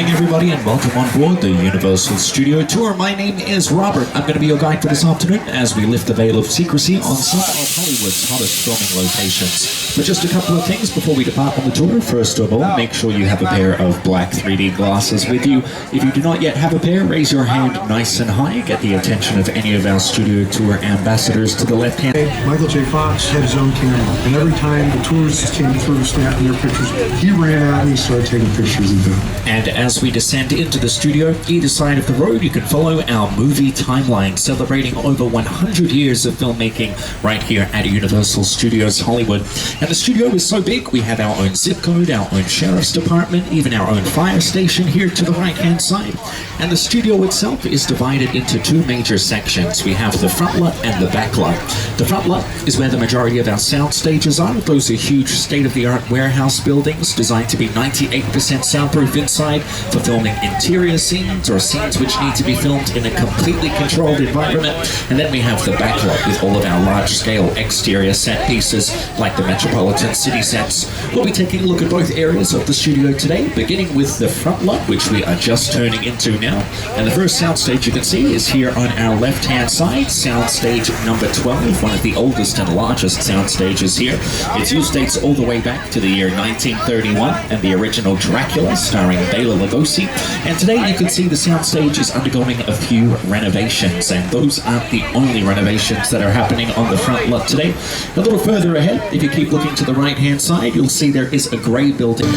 everybody, and welcome on board the Universal Studio Tour. My name is Robert. I'm going to be your guide for this afternoon as we lift the veil of secrecy on some of Hollywood's hottest filming locations. But just a couple of things before we depart on the tour. First of all, make sure you have a pair of black 3D glasses with you. If you do not yet have a pair, raise your hand nice and high. Get the attention of any of our Studio Tour ambassadors to the left hand. Michael J. Fox had his own camera, and every time the tourists came through snapping their pictures, he ran out and he started taking pictures of them. And as we descend into the studio, either side of the road, you can follow our movie timeline celebrating over 100 years of filmmaking right here at Universal Studios Hollywood. And the studio is so big, we have our own zip code, our own sheriff's department, even our own fire station here to the right-hand side. And the studio itself is divided into two major sections. We have the front lot and the back lot. The front lot is where the majority of our sound stages are. Those are huge state-of-the-art warehouse buildings designed to be 98% soundproof inside for filming interior scenes or scenes which need to be filmed in a completely controlled environment. And then we have the back lot with all of our large-scale exterior set pieces like the Metropolitan City sets. We'll be taking a look at both areas of the studio today, beginning with the front lot, which we are just turning into now. And the first soundstage you can see is here on our left-hand side, soundstage number 12, one of the oldest and largest sound stages here. Its use dates all the way back to the year 1931 and the original Dracula starring Bela Lugosi. And today you can see the soundstage is undergoing a few renovations, and those aren't the only renovations that are happening on the front lot today. A little further ahead, if you keep looking to the right-hand side, you'll see there is a gray building.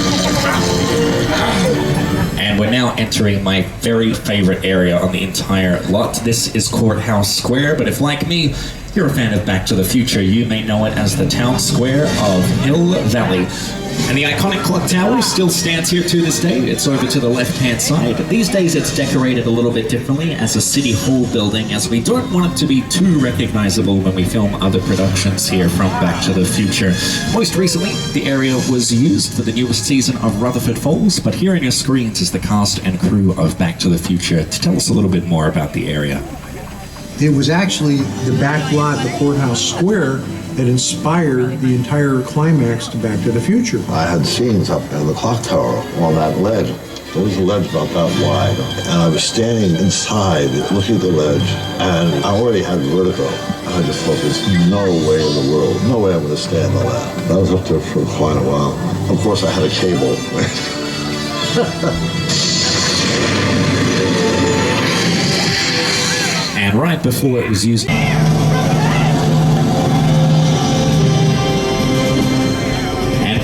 And we're now entering my very favorite area on the entire lot. This is Courthouse Square, but if, like me, you're a fan of Back to the Future, you may know it as the town square of Hill Valley. And the iconic clock tower still stands here to this day. It's over to the left-hand side. These days it's decorated a little bit differently as a city hall building, as we don't want it to be too recognizable when we film other productions here from Back to the Future. Most recently, the area was used for the newest season of Rutherford Falls, but here on your screens is the cast and crew of Back to the Future. To tell us a little bit more about the area. It was actually the back lot, the Courthouse Square, that inspired the entire climax to Back to the Future. I had scenes up in the clock tower on that ledge. There was a ledge about that wide, and I was standing inside looking at the ledge, and I already had vertigo. And I just thought, there's no way in the world, no way I'm going to stand on that. I was up there for quite a while. Of course, I had a cable. And right before it was used...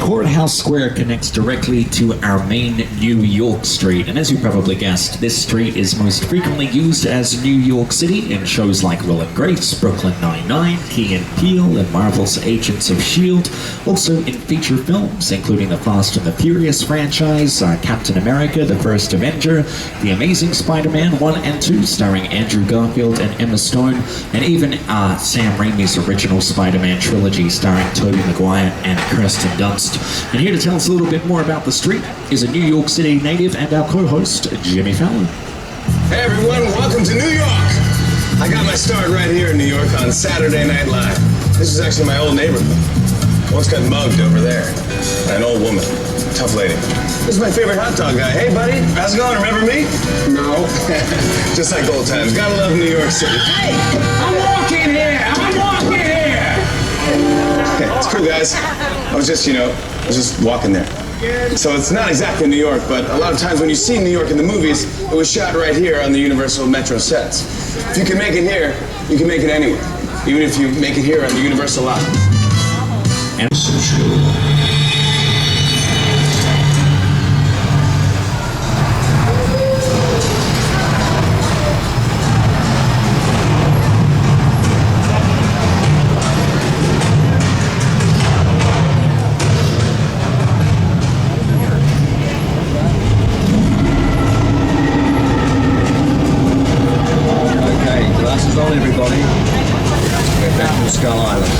Courthouse Square connects directly to our main New York Street, and as you probably guessed, this street is most frequently used as New York City in shows like Will and Grace, Brooklyn Nine-Nine, Key and Peele, and Marvel's Agents of S.H.I.E.L.D., also in feature films, including the Fast and the Furious franchise, Captain America, The First Avenger, The Amazing Spider-Man 1 and 2, starring Andrew Garfield and Emma Stone, and even Sam Raimi's original Spider-Man trilogy, starring Tobey Maguire and Kirsten Dunst. And here to tell us a little bit more about the street is a New York City native and our co-host, Jimmy Fallon. Hey everyone, welcome to New York! I got my start right here in New York on Saturday Night Live. This is actually my old neighborhood. I once got mugged over there by an old woman, tough lady. This is my favorite hot dog guy. Hey buddy, how's it going? Remember me? No. Just like old times. Gotta love New York City. Hey, I'm walking here! It's cool, guys. I was just walking there. So it's not exactly New York, but a lot of times when you see New York in the movies, it was shot right here on the Universal Metro sets. If you can make it here, you can make it anywhere. Even if you make it here on the Universal lot. And Skull Island.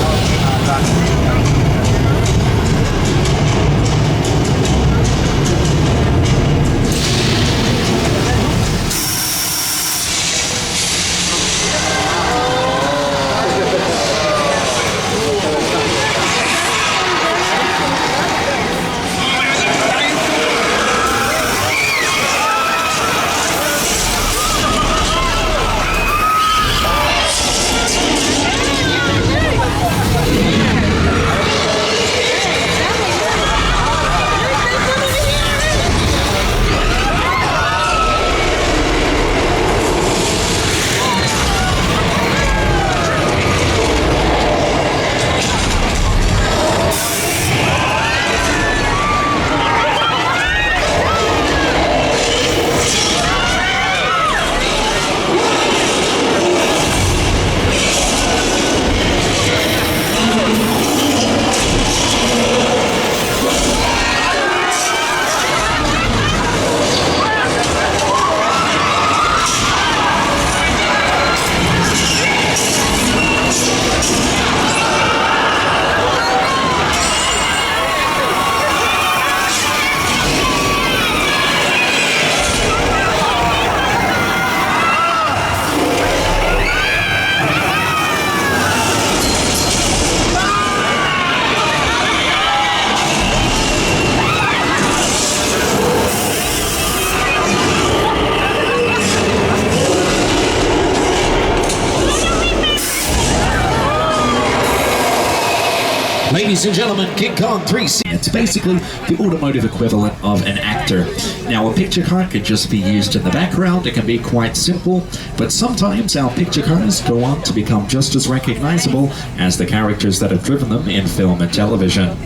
Ladies and gentlemen, King Kong 3C. It's basically the automotive equivalent of an actor. Now, a picture car could just be used in the background. It can be quite simple, but sometimes our picture cars go on to become just as recognizable as the characters that have driven them in film and television.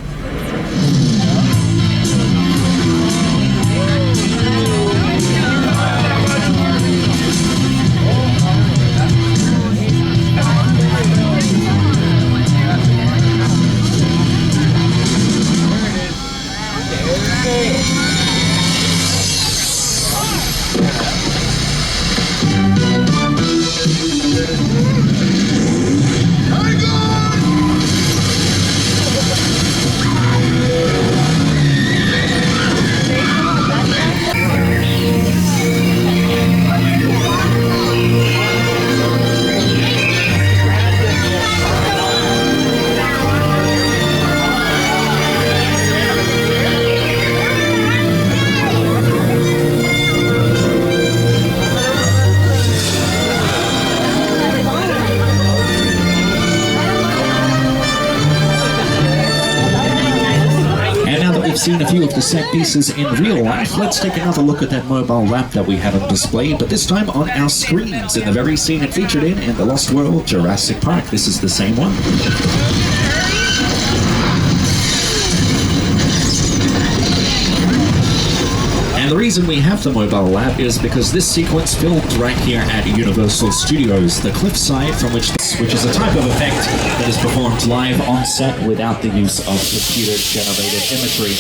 We've seen a few of the set pieces in real life. Let's take another look at that mobile lab that we had on display, but this time on our screens in the very scene it featured in The Lost World Jurassic Park. This is the same one. And the reason we have the mobile lab is because this sequence filmed right here at Universal Studios, the cliffside from which is a type of effect that is performed live on set without the use of computer-generated imagery.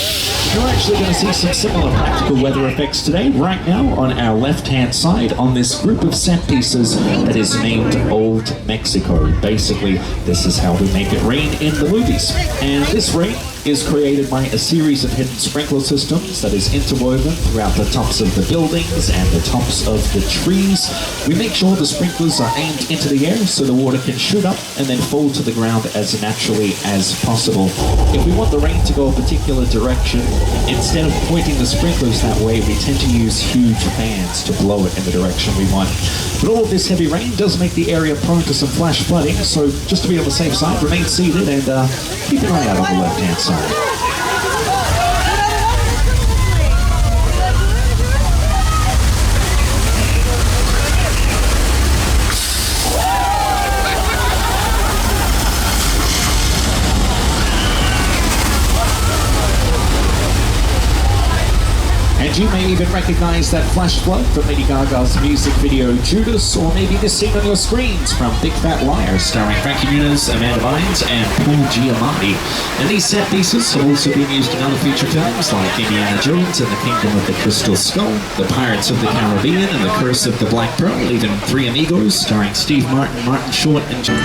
You're actually going to see some similar practical weather effects today, right now on our left-hand side, on this group of set pieces that is named Old Mexico. Basically, this is how we make it rain in the movies. And this rain is created by a series of hidden sprinkler systems that is interwoven throughout the tops of the buildings and the tops of the trees. We make sure the sprinklers are aimed into the air so the water can shoot up and then fall to the ground as naturally as possible. If we want the rain to go a particular direction, instead of pointing the sprinklers that way, we tend to use huge fans to blow it in the direction we want. But all of this heavy rain does make the area prone to some flash flooding, so just to be on the safe side, remain seated and keep an eye out on the left-hand side. And you may even recognize that flash flood from Lady Gaga's music video Judas, or maybe this scene on your screens from Big Fat Liar, starring Frankie Muniz, Amanda Bynes, and Paul Giamatti. And these set pieces have also been used in other feature films like Indiana Jones and the Kingdom of the Crystal Skull, The Pirates of the Caribbean, and The Curse of the Black Pearl, even Three Amigos, starring Steve Martin, Martin Short, and John.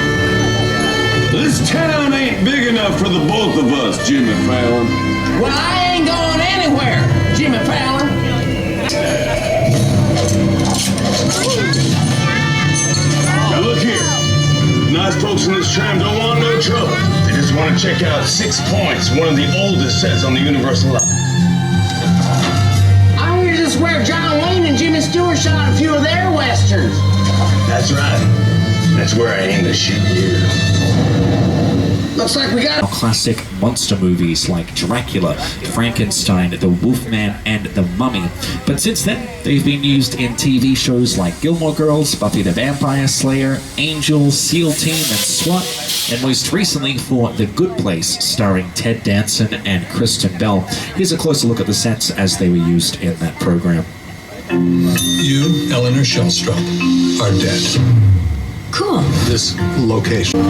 This town ain't big enough for the both of us, Jimmy Fallon. Well, I ain't going anywhere, Jimmy Fallon. Now look here. Nice folks in this tram don't want no trouble. They just want to check out 6 Points, one of the oldest sets on the Universal line. I hear this is where John Wayne and Jimmy Stewart shot a few of their westerns. That's right. That's where I aim to shoot you. Looks like we got classic monster movies like Dracula, Frankenstein, The Wolfman, and The Mummy. But since then, they've been used in TV shows like Gilmore Girls, Buffy the Vampire Slayer, Angel, SEAL Team, and SWAT, and most recently for The Good Place, starring Ted Danson and Kristen Bell. Here's a closer look at the sets as they were used in that program. You, Eleanor Shellstrop, are dead. Cool. This location.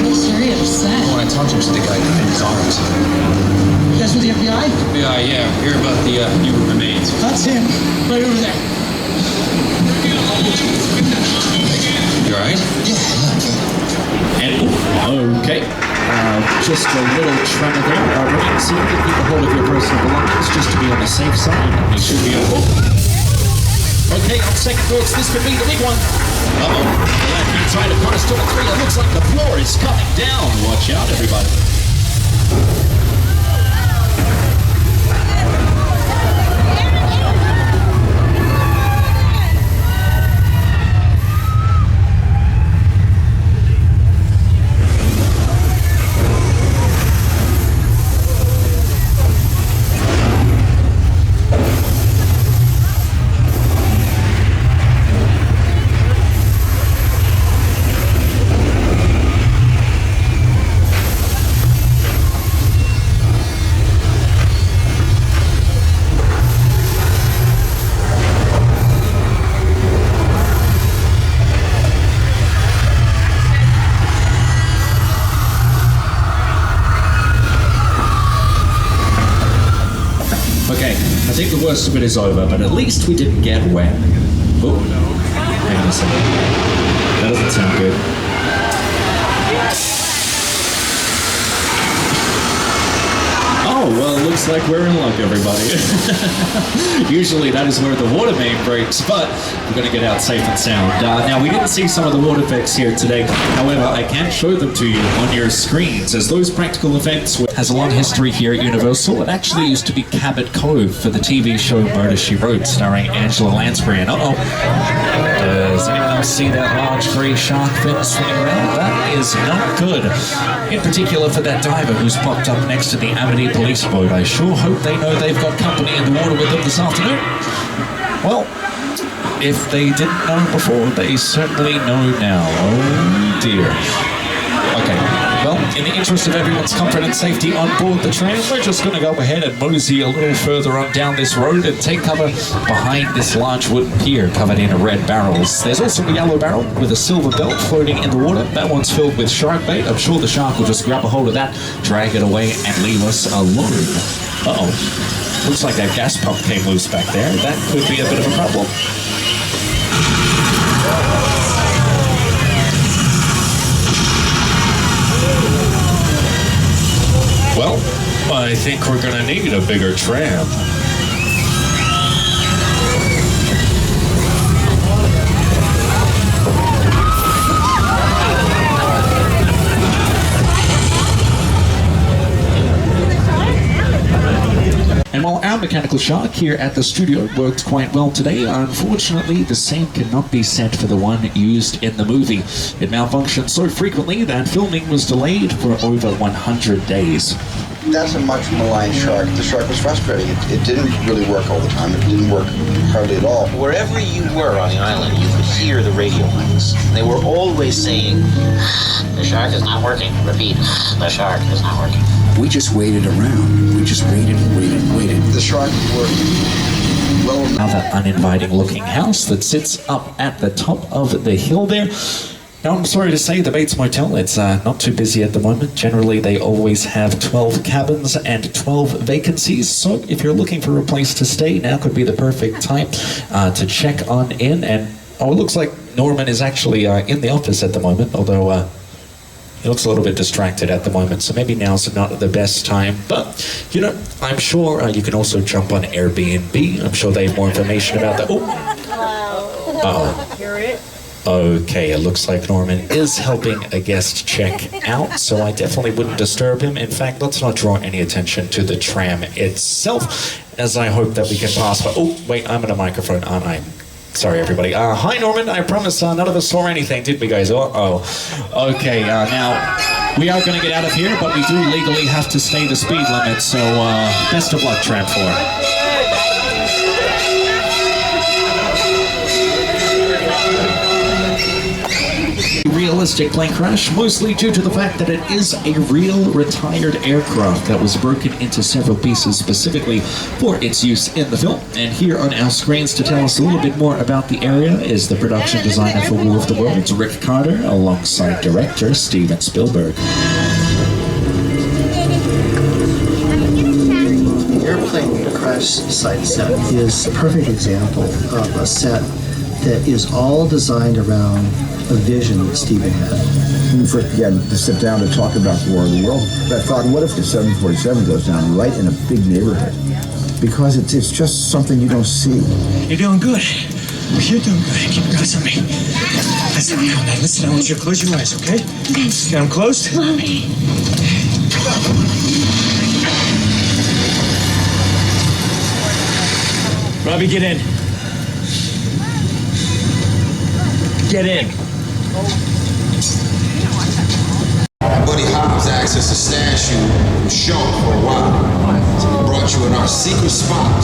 He's very upset. When I talked to him, the guy died in his arms. You guys with the FBI? FBI, yeah. Hear about the human remains. That's him. Right over there. You alright? And, okay, just a little tremor there. Remain seated, keep a hold of your personal belongings just to be on the safe side. You should be okay. Okay, on second thoughts, this could be the big one. Uh-oh. The left-hand side of car store 3, it looks like the floor is coming down. Watch out, everybody. I think the worst of it is over, but at least we didn't get wet. Oh, hang on a second. That doesn't sound good. Oh, well, looks like we're in luck, everybody. Usually that is where the water main breaks, but we're going to get out safe and sound. Now, we didn't see some of the water effects here today. However, I can show them to you on your screens, as those practical effects has a long history here at Universal. It actually used to be Cabot Cove for the TV show Murder, She Wrote, starring Angela Lansbury. And does anyone else see that large grey shark fin swimming around? That is not good. In particular for that diver who's popped up next to the Amity police boat. I sure hope they know they've got company in the water with them this afternoon. Well, if they didn't know before, they certainly know now. Oh dear. Okay, well, in the interest of everyone's comfort and safety on board the tram, we're just going to go ahead and mosey a little further on down this road and take cover behind this large wooden pier covered in red barrels. There's also a yellow barrel with a silver belt floating in the water. That one's filled with shark bait. I'm sure the shark will just grab a hold of that, drag it away, and leave us alone. Uh-oh. Looks like that gas pump came loose back there. That could be a bit of a problem. Well, I think we're gonna need a bigger tram. And while our mechanical shark here at the studio worked quite well today, unfortunately the same cannot be said for the one used in the movie. It malfunctioned so frequently that filming was delayed for over 100 days. That's a much maligned shark. The shark was frustrating. It didn't really work all the time. It didn't work hardly at all. Wherever you were on the island, you could hear the radio waves. They were always saying, "The shark is not working." Repeat, "The shark is not working." We just waited around. We just waited and waited and waited. The shark worked well enough. Another uninviting looking house that sits up at the top of the hill there. Now, I'm sorry to say, the Bates Motel, it's not too busy at the moment. Generally, they always have 12 cabins and 12 vacancies. So if you're looking for a place to stay, now could be the perfect time to check on in. And, oh, it looks like Norman is actually in the office at the moment, although he looks a little bit distracted at the moment. So maybe now's not the best time. But, you know, I'm sure you can also jump on Airbnb. I'm sure they have more information about that. Oh. Okay, it looks like Norman is helping a guest check out, so I definitely wouldn't disturb him. In fact, let's not draw any attention to the tram itself, as I hope that we can pass by. Oh, wait, I'm in a microphone, aren't I? Sorry, everybody. Hi, Norman. I promise none of us saw anything, did we, guys? Okay, now, we are going to get out of here, but we do legally have to stay the speed limit, so best of luck, Tram 4. Realistic plane crash, mostly due to the fact that it is a real retired aircraft that was broken into several pieces specifically for its use in the film. And here on our screens to tell us a little bit more about the area is the production designer for War of the Worlds, Rick Carter, alongside director Steven Spielberg. Airplane crash site set is a perfect example of a set that is all designed around a vision that Steven had. When we first began to sit down to talk about the War of the World, I thought, what if the 747 goes down right in a big neighborhood? Because it's just something you don't see. You're doing good. You're doing good. Keep your eyes on me. Listen, listen, I want you to close your eyes, okay? Get them closed. Robbie, get in. Get in. Buddy Hobbs asked us to stash you with Sean for a while. We brought you in our secret spot.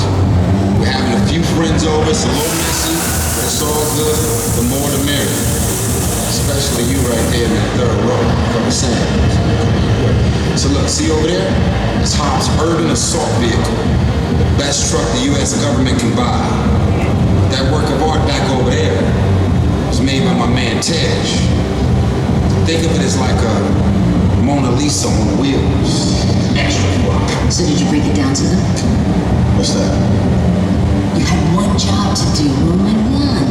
We're having a few friends over, it's a little messy, but it's all good. The more the merrier. Especially you right there in that third row from the sand. So look, see over there? It's Hobbs' urban assault vehicle. Best truck the U.S. government can buy. That work of art back over there was made by my man Tej. Think of it as like a Mona Lisa on wheels. extra work. So did you break it down to them? What's that? You had one job to do, only one.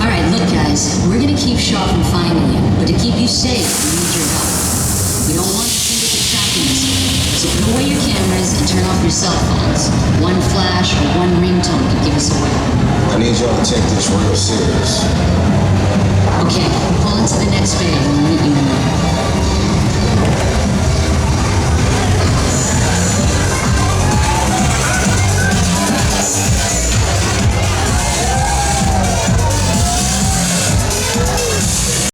All right, look, guys, we're gonna keep Shaw from finding you, but to keep you safe, we need your help. We don't want the syndicate tracking us, so put away your cameras and turn off your cell phones. One flash or one ringtone could give us away. I need y'all to take this real serious. Okay, pull into the next bay and we'll meet you in there.